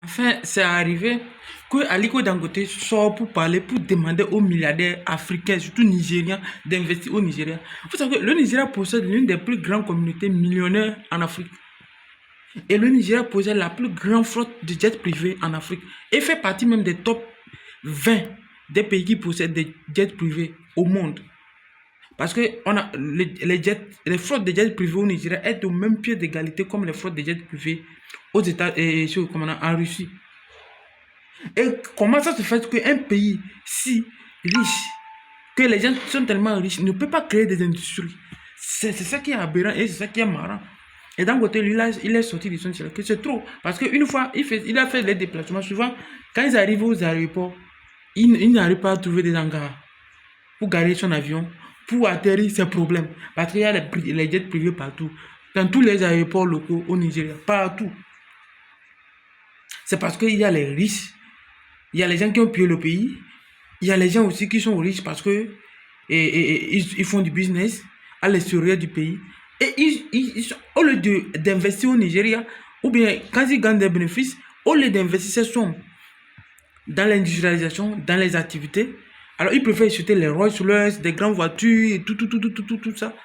Enfin, c'est arrivé que Aliko Dangote sort pour parler, pour demander aux milliardaires africains, surtout nigériens, d'investir au Nigeria. Vous savez que le Nigeria possède l'une des plus grandes communautés millionnaires en Afrique. Et le Nigeria possède la plus grande flotte de jets privés en Afrique. Et fait partie même des top 20 des pays qui possèdent des jets privés au monde. Parce que on a les flottes de jets privés au Nigeria sont au même pied d'égalité comme les flottes de jets privés aux États et en Russie. Et comment ça se fait qu'un pays si riche, que les gens sont tellement riches, ne peut pas créer des industries? C'est ça qui est aberrant et c'est ça qui est marrant. Et d'un côté, lui, là, il est sorti de son tir, que c'est trop. Parce qu'une fois, il a fait les déplacements. Souvent, quand ils arrivent aux aéroports, il n'arrive pas à trouver des hangars pour garer son avion, pour atterrir ses problèmes. Parce qu'il y a les jets privés partout. Dans tous les aéroports locaux au Nigeria, partout. C'est parce qu'il y a les riches, il y a les gens qui ont pillé le pays, il y a les gens aussi qui sont riches parce que ils font du business à l'extérieur du pays. Et au lieu d'investir au Nigeria, ou bien quand ils gagnent des bénéfices, au lieu d'investir ces sommes dans l'industrialisation, dans les activités, alors ils préfèrent acheter les Rolls-Royce, des grandes voitures, et tout ça.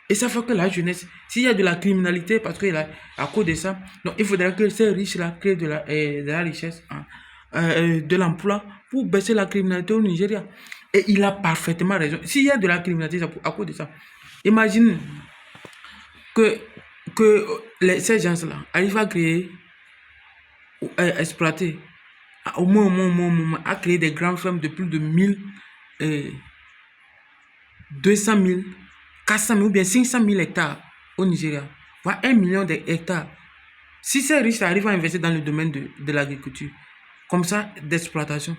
Et ça fait que la jeunesse, s'il y a de la criminalité, parce que à cause de ça, donc il faudra que ces riches-là créent de la richesse, hein, de l'emploi pour baisser la criminalité au Nigeria. Et il a parfaitement raison. S'il y a de la criminalité, c'est à cause de ça. Imagine que ces gens-là arrivent à créer, exploiter, au moins, à créer des grandes fermes de plus de 1000, 200 000, 400 000 ou bien 500 000 hectares au Nigeria, voire 1 million d'hectares. Si ces riches arrivent à investir dans le domaine de l'agriculture, comme ça, d'exploitation,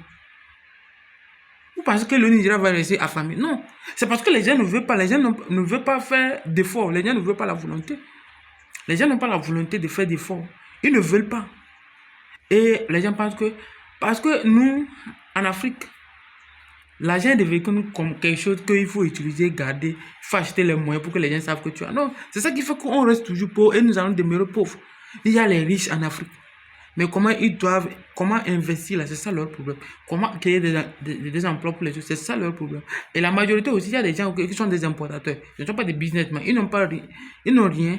vous pensez que le Nigeria va rester affamé? Non, c'est parce que les gens ne veulent pas, les gens ne veulent pas faire d'efforts, les gens ne veulent pas la volonté. Les gens n'ont pas la volonté de faire d'efforts, ils ne veulent pas. Et les gens pensent que, parce que nous, en Afrique, l'argent est devenu comme quelque chose qu'il faut utiliser, garder, il faut acheter les moyens pour que les gens savent que tu as. Non, c'est ça qui fait qu'on reste toujours pauvre et nous allons demeurer pauvres. Il y a les riches en Afrique. Mais comment investir là, c'est ça leur problème. Comment créer des emplois pour les autres, c'est ça leur problème. Et la majorité aussi, il y a des gens qui sont des importateurs. Ce ne sont pas des businessmen, ils n'ont rien.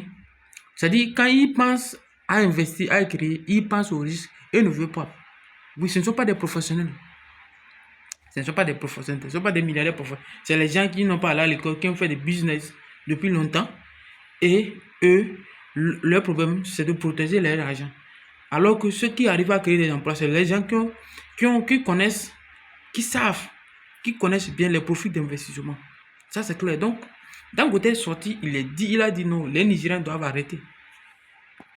C'est-à-dire, quand ils pensent à investir, à créer, ils pensent au risque et ne veulent pas. Oui, ce ne sont pas des professionnels. Ce ne sont pas des professionnels, ce ne sont pas des milliardaires professionnels. C'est les gens qui n'ont pas allé à l'école, qui ont fait des business depuis longtemps. Et eux, leur problème, c'est de protéger leur argent. Alors que ceux qui arrivent à créer des emplois, c'est les gens qui connaissent, qui connaissent bien les profits d'investissement. Ça, c'est clair. Donc, d'un côté sorti, il a dit non, les Nigériens doivent arrêter.